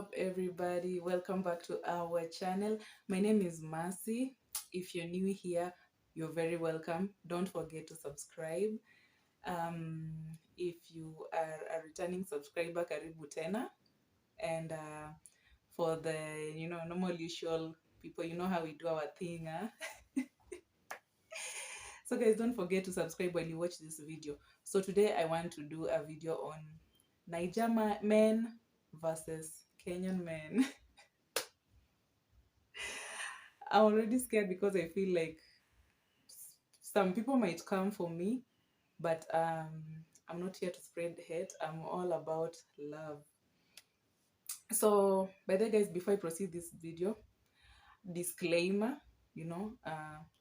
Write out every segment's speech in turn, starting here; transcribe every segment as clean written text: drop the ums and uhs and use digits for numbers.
up, everybody? Welcome back to our channel. My name is Mercy. If you're new here, you're very welcome. Don't forget to subscribe. If you are a returning subscriber, karibu tena. And for the normal usual people, you know how we do our thing. Huh? So guys, don't forget to subscribe while you watch this video. So today I want to do a video on Nigerian men versus Kenyan men. I'm already scared because I feel like some people might come for me, but I'm not here to spread hate. I'm all about love. So by the way, guys, before I proceed this video, disclaimer,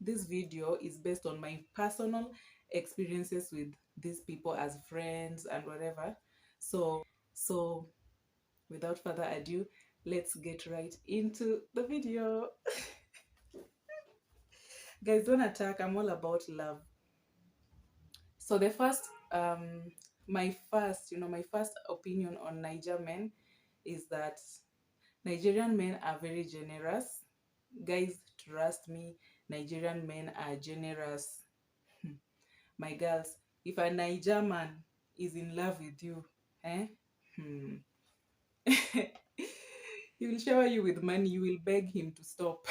this video is based on my personal experiences with these people as friends and whatever. So without further ado, let's get right into the video. Guys, don't attack. I'm all about love. So the first my first opinion on Niger men is that Nigerian men are very generous. Guys, trust me, Nigerian men are generous. My girls, if a Niger man is in love with you, eh? He will shower you with money. You will beg him to stop.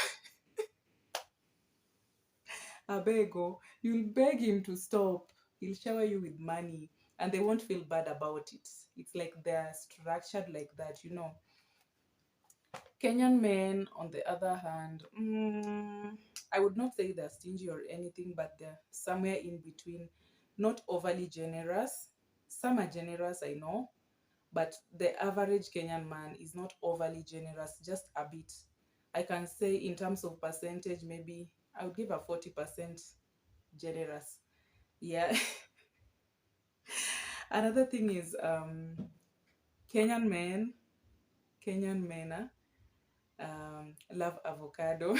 Abego, you'll beg him to stop. He'll shower you with money and they won't feel bad about it. It's like they're structured like that, Kenyan men, on the other hand, I would not say they're stingy or anything, but they're somewhere in between. Not overly generous. Some are generous, I know, but the average Kenyan man is not overly generous, just a bit. I can say in terms of percentage, maybe I would give a 40% generous. Yeah. Another thing is Kenyan men, love avocado.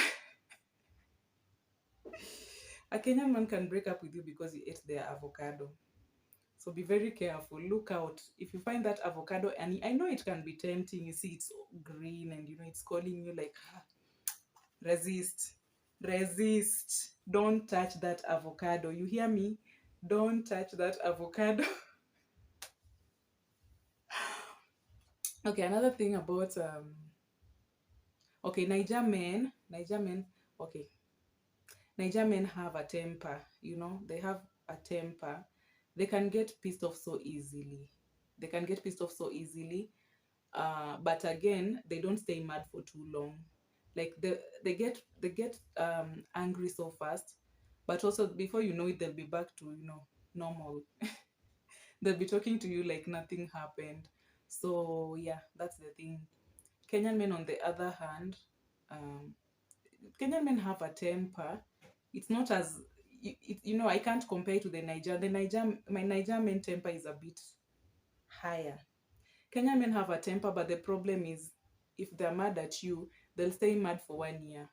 A Kenyan man can break up with you because he ate their avocado. So be very careful. Look out. If you find that avocado, and I know it can be tempting, you see it's green and it's calling you like, resist. Resist. Don't touch that avocado. You hear me? Don't touch that avocado. Okay, another thing about okay, Niger men, okay. Niger men have a temper, they have a temper. They can get pissed off so easily. But again, they don't stay mad for too long. Like they get angry so fast, but also before you know it, they'll be back to normal. They'll be talking to you like nothing happened. So yeah, that's the thing. Kenyan men, on the other hand, um, Kenyan men have a temper. It's not as I can't compare to the Niger. My Niger men temper is a bit higher. Kenyan men have a temper, but the problem is, if they're mad at you, they'll stay mad for 1 year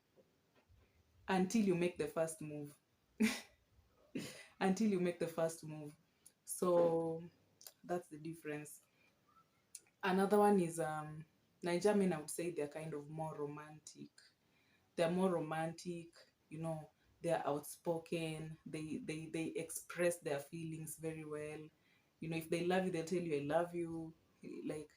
until you make the first move. Until you make the first move. So that's the difference. Another one is Niger men, I would say they're kind of more romantic. They're more romantic, they're outspoken, they express their feelings very well. If they love you, they'll tell you I love you. Like,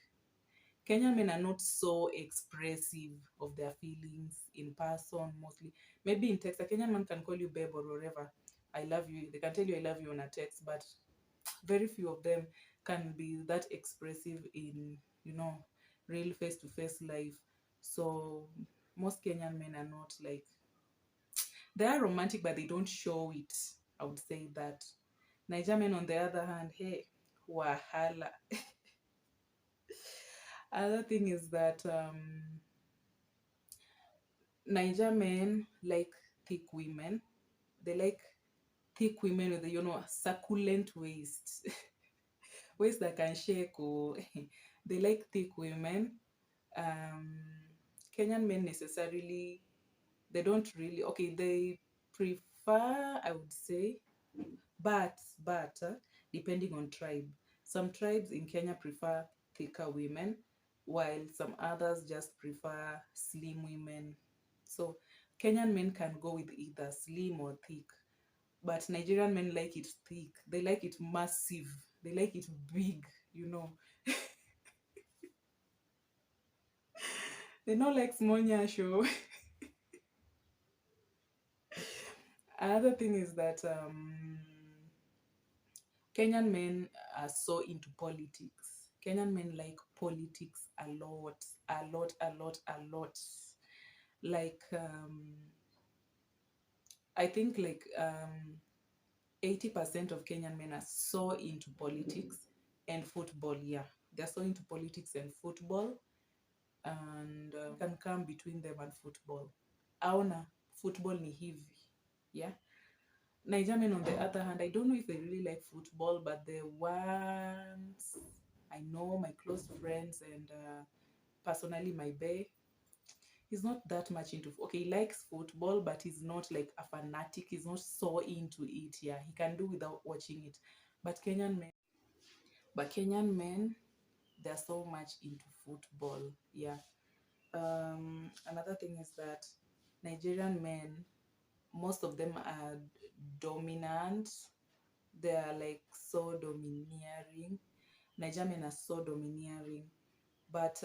Kenyan men are not so expressive of their feelings in person mostly. Maybe in text, a Kenyan man can call you babe or whatever. I love you. They can tell you I love you on a text, but very few of them can be that expressive in, real face-to-face life. So most Kenyan men are not like, they are romantic, but they don't show it. I would say that. Niger men, on the other hand, hey, wahala. Other thing is that Niger men like thick women. They like thick women with succulent waist. Waist that can shake. Oh. They like thick women. Kenyan men necessarily, they don't really, okay, they prefer, I would say, but depending on tribe. Some tribes in Kenya prefer thicker women. while some others just prefer slim women. So Kenyan men can go with either slim or thick, but Nigerian men like it thick. They like it massive. They like it big, you know. They don't like small nyasho. Another thing is that Kenyan men are so into politics. Kenyan men like politics a lot, a lot, a lot, a lot. Like I think like 80% of Kenyan men are so into politics and football. Yeah, they're so into politics and football, and can come between them and football. Aona football ni hivi, yeah. Nigerian men, on the other hand, I don't know if they really like football, but the ones I know, my close friends, and personally my bae, he's not that much into. Okay, he likes football, but he's not like a fanatic. He's not so into it. Yeah, he can do without watching it. But Kenyan men, they're so much into football. Yeah. Another thing is that Nigerian men, most of them are dominant. They are like so domineering. Nigerian men are so domineering. But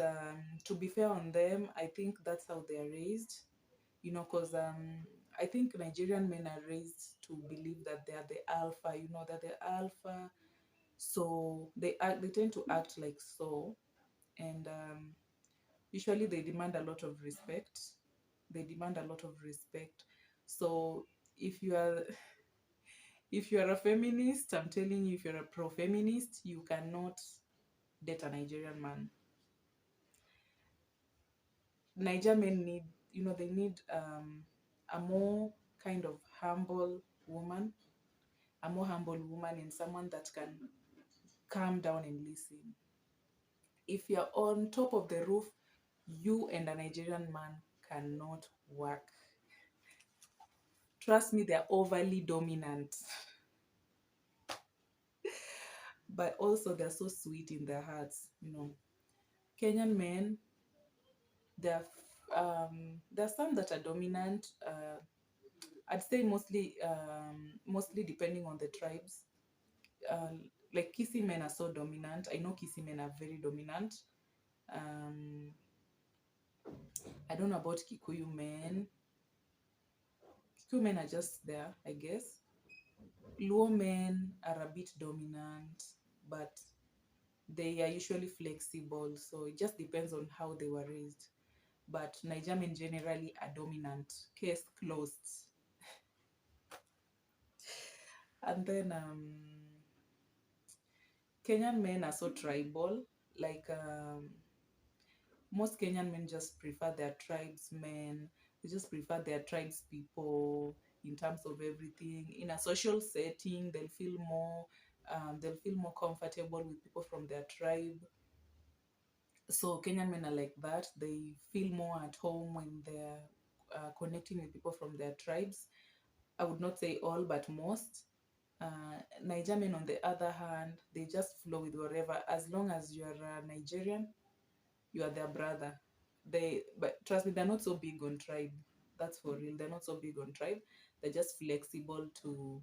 to be fair on them, I think that's how they are raised. Because I think Nigerian men are raised to believe that they are the alpha. That they're alpha. So they tend to act like so, and usually they demand a lot of respect. They demand a lot of respect. So if you are if you are a feminist, I'm telling you, if you're a pro-feminist, you cannot date a Nigerian man. Nigerian men need, they need a more kind of humble woman, and someone that can calm down and listen. If you're on top of the roof, you and a Nigerian man cannot work. Trust me, they're overly dominant. But also they're so sweet in their hearts. Kenyan men, there are some that are dominant. I'd say mostly depending on the tribes. Like Kisi men are so dominant. I know Kisi men are very dominant. I don't know about Kikuyu men. Kikuyu men are just there, I guess. Luo men are a bit dominant, but they are usually flexible. So it just depends on how they were raised. But Nigerian men generally are dominant. Case closed. And then Kenyan men are so tribal. Like most Kenyan men just prefer their tribesmen. They just prefer their tribes people in terms of everything. In a social setting, they'll feel more comfortable with people from their tribe. So Kenyan men are like that. They feel more at home when they're connecting with people from their tribes. I would not say all, but most. Niger men, on the other hand, they just flow with whatever. As long as you are a Nigerian, you are their brother. But trust me, they're not so big on tribe. That's for real. They're not so big on tribe. They're just flexible to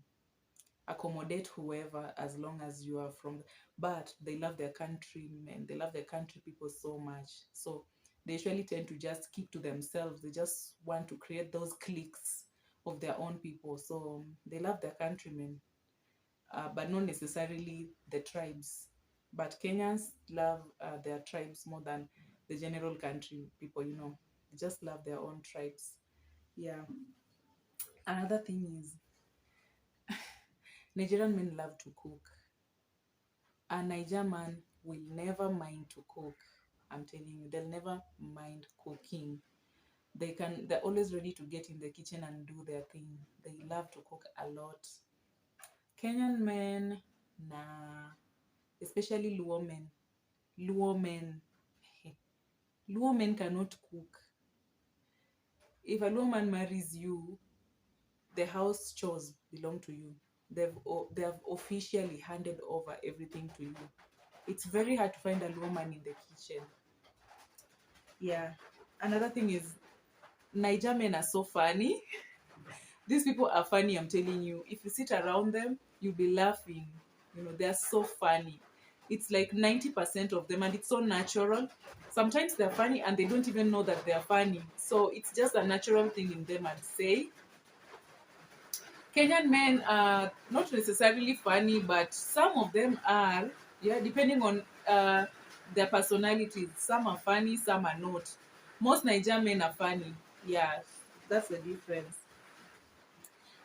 accommodate whoever, as long as you are from. But they love their countrymen. They love their country people so much. So they usually tend to just keep to themselves. They just want to create those cliques of their own people. So they love their countrymen, but not necessarily the tribes. But Kenyans love their tribes more than the general country people. They just love their own tribes. Yeah. Another thing is Nigerian men love to cook. A Nigerian man will never mind to cook. I'm telling you, they'll never mind cooking. They're always ready to get in the kitchen and do their thing. They love to cook a lot. Kenyan men, nah, especially Luo men. Luo men, Luo men cannot cook. If a Luo man marries you, the house chores belong to you. They have officially handed over everything to you. It's very hard to find a Luo man in the kitchen. Yeah. Another thing is Niger men are so funny. These people are funny, I'm telling you. If you sit around them, you'll be laughing. They're so funny. It's like 90% of them, and it's so natural. Sometimes they're funny and they don't even know that they're funny. So it's just a natural thing in them, I'd say. Kenyan men are not necessarily funny, but some of them are, yeah, depending on their personalities. Some are funny, some are not. Most Nigerian men are funny. Yeah, that's the difference.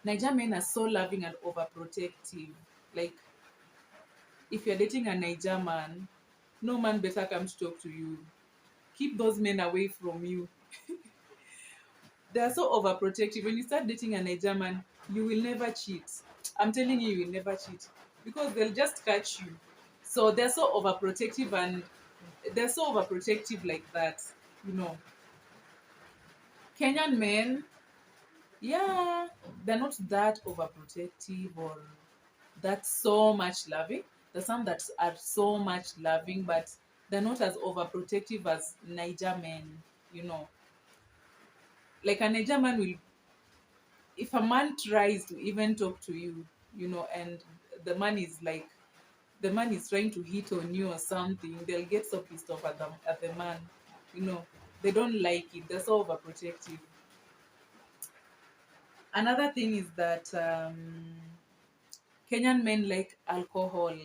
Nigerian men are so loving and overprotective. Like, if you're dating a Nigerian man, no man better come to talk to you. Keep those men away from you. They are so overprotective. When you start dating a Nigerian man, you will never cheat. I'm telling you, you will never cheat because they'll just catch you. So they're so overprotective like that. You know, Kenyan men, yeah, they're not that overprotective or that so much loving. There's some that are so much loving, but they're not as overprotective as Niger men. You know, like a Niger man will, if a man tries to even talk to you, and the man is like, the man is trying to hit on you or something, they'll get so pissed off at the man. You know, they don't like it. They're so overprotective. Another thing is that Kenyan men like alcohol.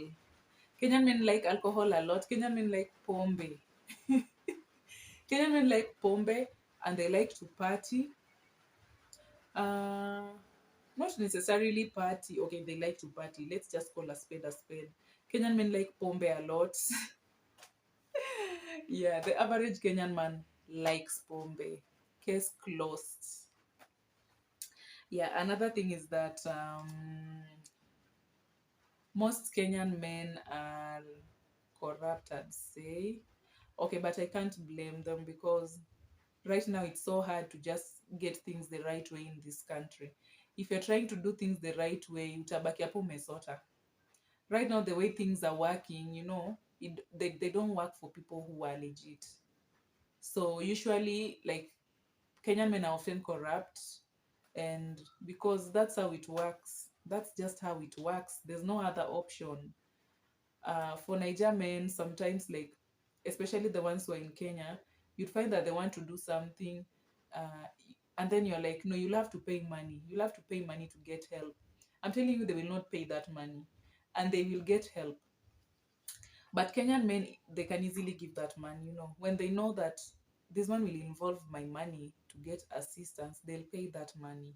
Kenyan men like alcohol a lot. Kenyan men like pombe. Kenyan men like pombe and they like to party. Uh, Not necessarily party. Okay, they like to party. Let's just call a spade a spade. Kenyan men like pombe a lot. Yeah, the average Kenyan man likes pombe. Case closed. Yeah, another thing is that most Kenyan men are corrupt, I'd say. Okay, but I can't blame them because right now it's so hard to just get things the right way in this country. If you're trying to do things the right way, utabaki hapo umesota. Right now, the way things are working, they don't work for people who are legit. So usually, like, Kenyan men are often corrupt, and because that's how it works, that's just how it works. There's no other option. For Niger men, sometimes, like, especially the ones who are in Kenya, you'd find that they want to do something, uh, and then you're like, no, you'll have to pay money. You'll have to pay money to get help. I'm telling you, they will not pay that money, and they will get help. But Kenyan men, they can easily give that money. When they know that this one will involve my money to get assistance, they'll pay that money.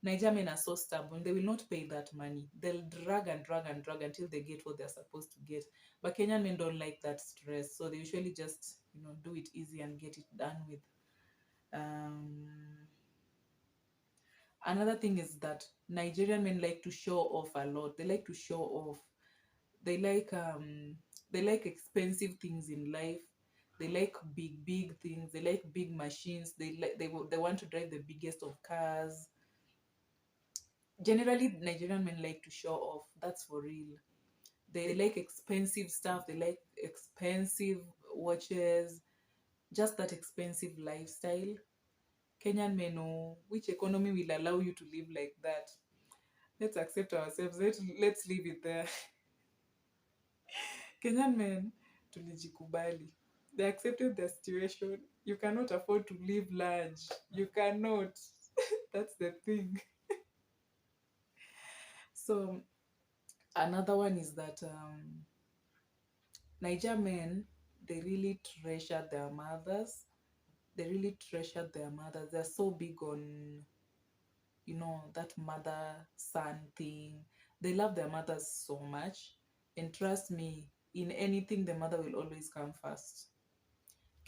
Niger men are so stubborn, they will not pay that money. They'll drag and drag and drag until they get what they're supposed to get. But Kenyan men don't like that stress, so they usually just, do it easy and get it done with. Um, Another thing is that Nigerian men like to show off a lot. They like to show off. They like expensive things in life. They like big things. They like big machines. They want to drive the biggest of cars. Generally, Nigerian men like to show off. That's for real. They like expensive stuff. They like expensive watches. Just that expensive lifestyle. Kenyan men, oh, which economy will allow you to live like that? Let's accept ourselves. Let's leave it there. Kenyan men tulijikubali. They accepted their situation. You cannot afford to live large. You cannot. That's the thing. So another one is that Niger men, they really treasure their mothers. They really treasure their mothers. They're so big on, that mother son thing. They love their mothers so much. And trust me, in anything, the mother will always come first.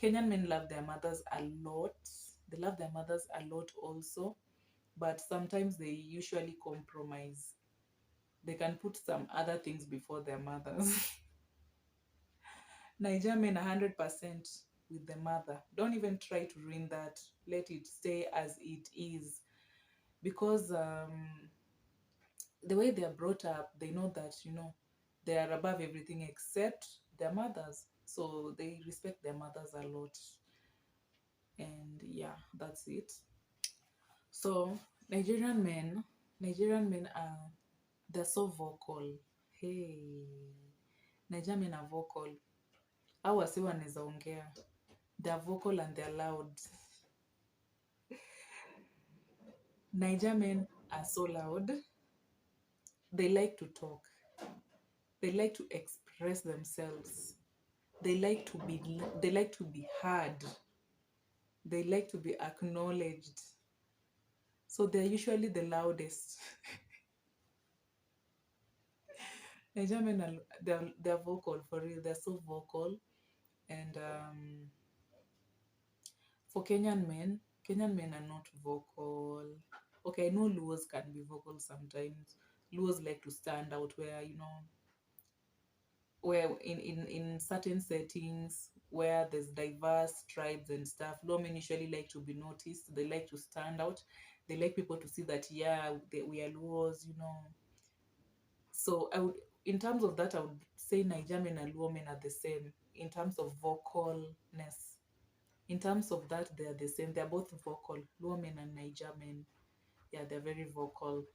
Kenyan men love their mothers a lot. They love their mothers a lot also, but sometimes they usually compromise. They can put some other things before their mothers. Nigerian men 100% with the mother. Don't even try to ruin that. Let it stay as it is. Because the way they are brought up, they know that, they are above everything except their mothers. So they respect their mothers a lot. And yeah, that's it. So Nigerian men are, they're so vocal. Hey, Nigerian men are vocal. Au wasi wanaweza ongea. They're vocal and they're loud. Niger men are so loud. They like to talk. They like to express themselves. They like to be heard. They like to be acknowledged. So they're usually the loudest. Nigerian men are, they're vocal for real. They're so vocal. And for Kenyan men are not vocal. Okay, I know Luos can be vocal sometimes. Luos like to stand out where, where in certain settings where there's diverse tribes and stuff, Luo men usually like to be noticed. They like to stand out. They like people to see that, yeah, we are Luos. So in terms of that, I would say Niger men and Luo men are the same in terms of vocalness. In terms of that, they are the same. They're both vocal. Luo men and Niger men, yeah, they're very vocal.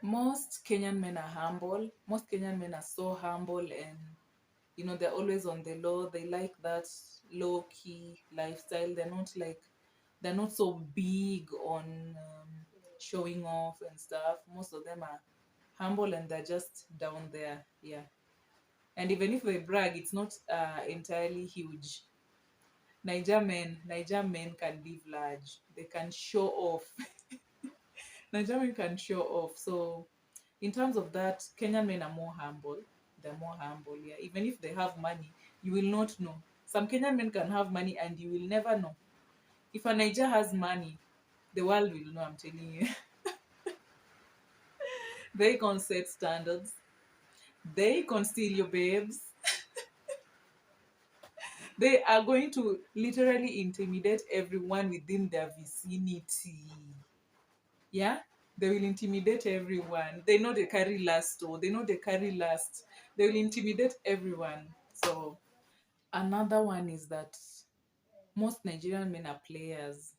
Most Kenyan men are humble. Most Kenyan men are so humble, and they're always on the low. They like that low key lifestyle. They're not so big on showing off and stuff. Most of them are humble and they're just down there. Yeah. And even if they brag, it's not entirely huge. Niger men can live large. They can show off. Nigerian can show off. So in terms of that, Kenyan men are more humble. They're more humble, yeah. Even if they have money, you will not know. Some Kenyan men can have money and you will never know. If a Niger has money, the world will know, I'm telling you. They can set standards. They can steal your babes. They are going to literally intimidate everyone within their vicinity. Yeah, they will intimidate everyone. They know they carry last, or they know they carry last. They will intimidate everyone. So another one is that most Nigerian men are players.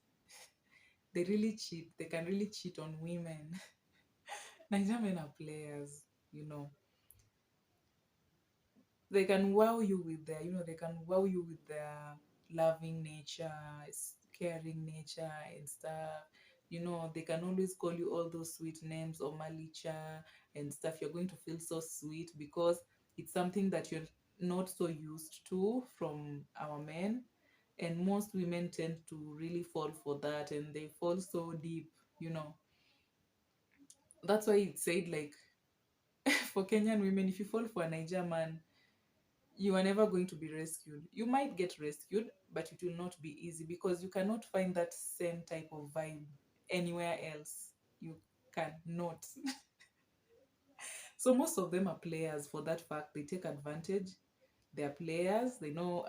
They really cheat. They can really cheat on women. Nigerian men are players. You know, they can wow you with their loving nature, caring nature and stuff. They can always call you all those sweet names or malicha and stuff. You're going to feel so sweet because it's something that you're not so used to from our men. And most women tend to really fall for that, and they fall so deep. you know that's why it said, like, for Kenyan women, if you fall for a Niger man, you are never going to be rescued. You might get rescued, but it will not be easy because you cannot find that same type of vibe anywhere else. You cannot. So most of them are players for that fact. They take advantage. They're players. They know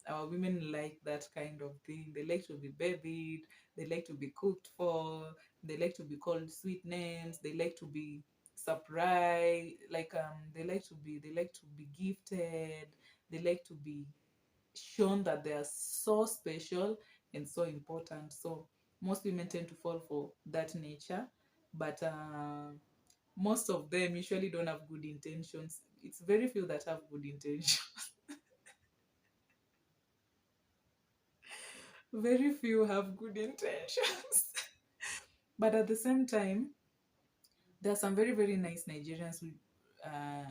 our women like that kind of thing. They like to be babied. They like to be cooked for. They like to be called sweet names. They like to be surprised. Like they like to be gifted. They like to be shown that they are so special and so important. So most women tend to fall for that nature, but most of them usually don't have good intentions. It's very few that have good intentions. Very few have good intentions. But at the same time, there are some very, very nice Nigerians who uh,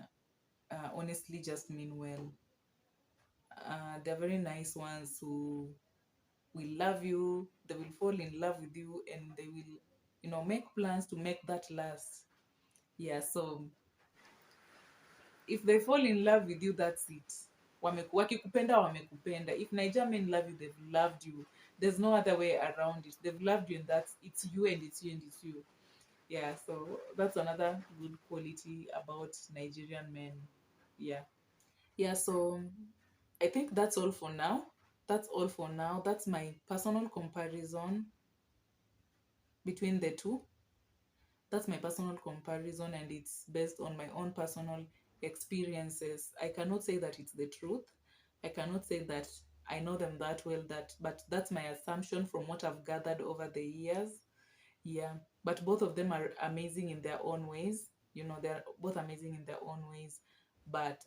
honestly just mean well. They're very nice ones who will love you, they will fall in love with you, and they will, make plans to make that last. Yeah, so if they fall in love with you, that's it. Wakikupenda wamekupenda. If Niger men love you, they've loved you. There's no other way around it. They've loved you, and it's you and it's you and it's you. Yeah, so that's another good quality about Nigerian men. Yeah. Yeah, so I think that's all for now. That's all for now. That's my personal comparison between the two. That's my personal comparison, and it's based on my own personal experiences. I cannot say that it's the truth. I cannot say that I know them that well, that but that's my assumption from what I've gathered over the years. Yeah, but both of them are amazing in their own ways. They're both amazing in their own ways, but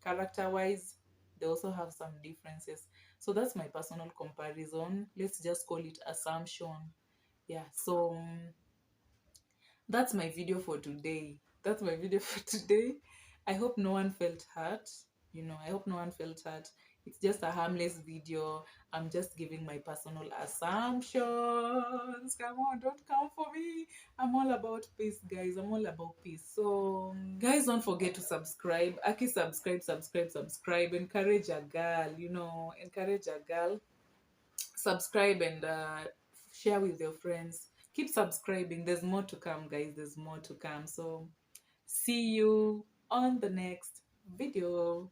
character wise, they also have some differences. So that's my personal comparison. Let's just call it assumption. Yeah, so that's my video for today. That's my video for today. I hope no one felt hurt. I hope no one felt hurt. It's just a harmless video. I'm just giving my personal assumptions. Come on, don't come for me. I'm all about peace, guys. I'm all about peace. So, guys, don't forget to subscribe. Aki, subscribe, subscribe, subscribe. Encourage a girl, encourage a girl. Subscribe and share with your friends. Keep subscribing. There's more to come, guys. There's more to come. So see you on the next video.